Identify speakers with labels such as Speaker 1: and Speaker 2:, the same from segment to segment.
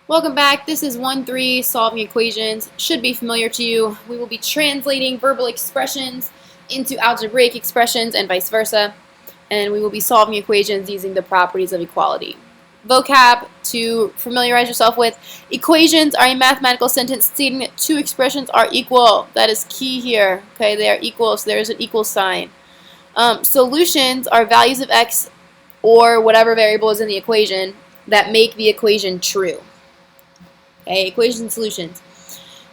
Speaker 1: Welcome back. This is 1-3 solving equations. Should be familiar to you. We will be translating verbal expressions into algebraic expressions and vice versa. And we will be solving equations using the properties of equality. Vocab to familiarize yourself with. Equations are a mathematical sentence stating that two expressions are equal. That is key here. Okay, they are equal, so there is an equal sign. Solutions are values of x or whatever variable is in the equation that make the equation true. Okay, equations and solutions.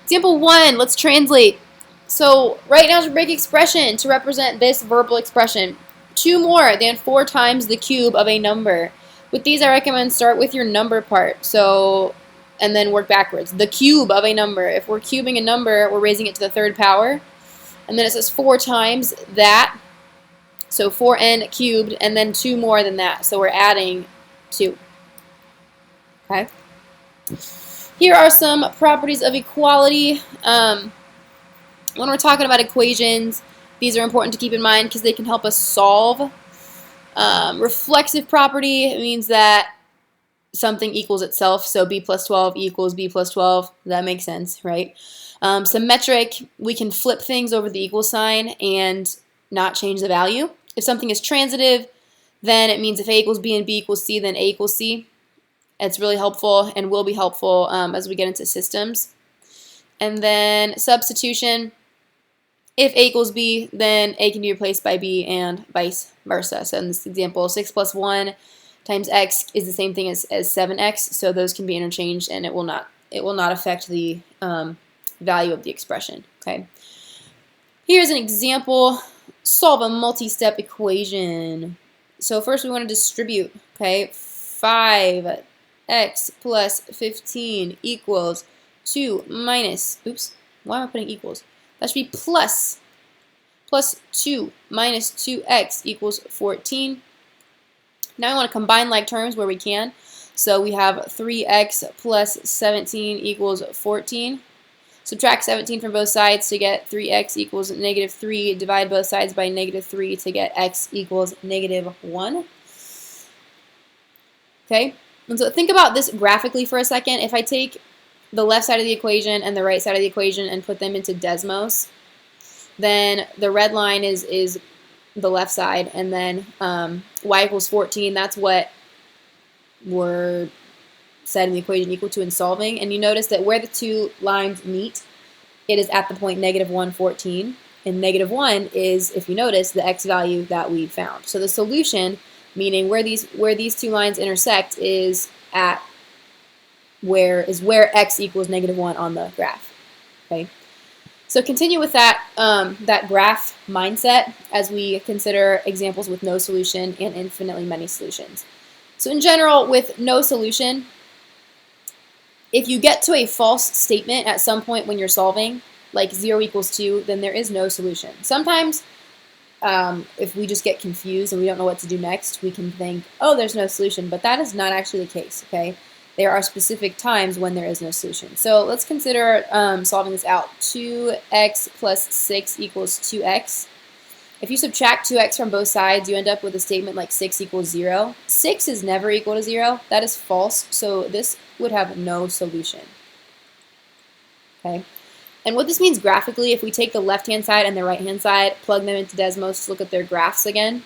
Speaker 1: Example 1, let's translate. So write an algebraic expression to represent this verbal expression. 2 more than 4 times the cube of a number. With these, I recommend start with your number part. And then work backwards. The cube of a number. If we're cubing a number, we're raising it to the third power. And then it says 4 times that. So 4n cubed, and then 2 more than that. So we're adding 2. Okay. Here are some properties of equality. When we're talking about equations, these are important to keep in mind because they can help us solve. Reflexive property means that something equals itself, so b plus 12 equals b plus 12. That makes sense, right? Symmetric, we can flip things over the equal sign and not change the value. If something is transitive, then it means if a equals b and b equals c, then a equals c. It's really helpful and will be helpful as we get into systems. And then substitution. If a equals b, then a can be replaced by b and vice versa. So in this example, 6 plus 1 times x is the same thing as 7x. So those can be interchanged and it will not affect the value of the expression. Okay. Here's an example. Solve a multi-step equation. So first we want to distribute. Okay. 5x plus 15 equals 2 minus, oops, why am I putting equals? That should be plus 2 minus 2x equals 14. Now I want to combine like terms where we can. So we have 3x plus 17 equals 14. Subtract 17 from both sides to get 3x equals negative 3. Divide both sides by negative 3 to get x equals negative 1. Okay. And so think about this graphically for a second. If I take the left side of the equation and the right side of the equation and put them into Desmos, then the red line is the left side, and then y equals 14. That's what we're setting the equation equal to in solving. And you notice that where the two lines meet, it is at the point negative 1, 14. And negative 1 is, if you notice, the x value that we found. So the solution, meaning where these two lines intersect, is at where x equals negative 1 on the graph. Okay, so continue with that that graph mindset as we consider examples with no solution and infinitely many solutions. So in general, with no solution, if you get to a false statement at some point when you're solving, like 0 equals 2, then there is no solution. Sometimes if we just get confused and we don't know what to do next, we can think, oh, there's no solution, but that is not actually the case, okay? There are specific times when there is no solution. So let's consider solving this out. 2x plus 6 equals 2x. If you subtract 2x from both sides, you end up with a statement like 6 equals 0. 6 is never equal to 0. That is false, so this would have no solution. Okay. And what this means graphically, if we take the left-hand side and the right-hand side, plug them into Desmos to look at their graphs again,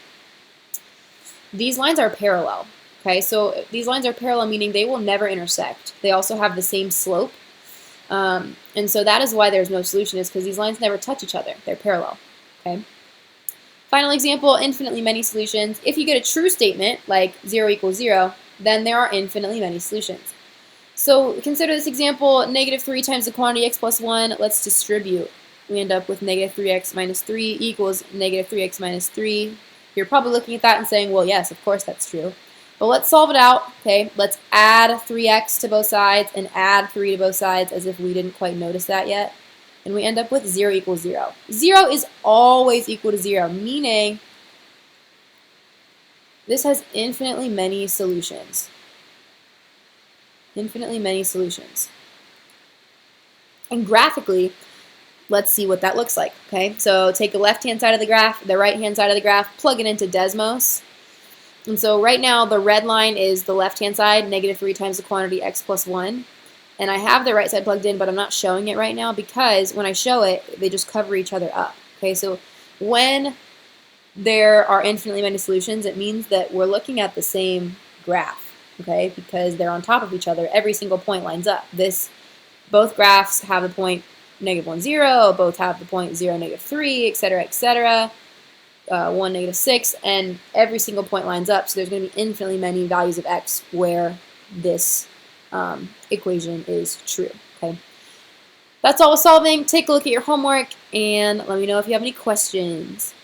Speaker 1: these lines are parallel. Okay, so these lines are parallel, meaning they will never intersect. They also have the same slope. And so that is why there's no solution, is because these lines never touch each other. They're parallel. Okay. Final example, infinitely many solutions. If you get a true statement, like 0 equals 0, then there are infinitely many solutions. So consider this example, negative 3 times the quantity x plus 1. Let's distribute. We end up with negative 3x minus 3 equals negative 3x minus 3. You're probably looking at that and saying, well, yes, of course that's true. But let's solve it out. Okay, let's add 3x to both sides and add 3 to both sides as if we didn't quite notice that yet. And we end up with 0 equals 0. 0 is always equal to 0, meaning this has infinitely many solutions. Infinitely many solutions. And graphically, let's see what that looks like. Okay, so take the left-hand side of the graph, the right-hand side of the graph, plug it into Desmos. And so right now the red line is the left-hand side, negative 3 times the quantity x plus 1. And I have the right side plugged in, but I'm not showing it right now because when I show it, they just cover each other up. Okay, so when there are infinitely many solutions, it means that we're looking at the same graph, okay, because they're on top of each other. Every single point lines up. Both graphs have the point negative 1, 0, both have the point 0, negative 3, etc., 1, negative 6, and every single point lines up, so there's going to be infinitely many values of x where this equation is true. Okay, that's all with solving. Take a look at your homework and let me know if you have any questions.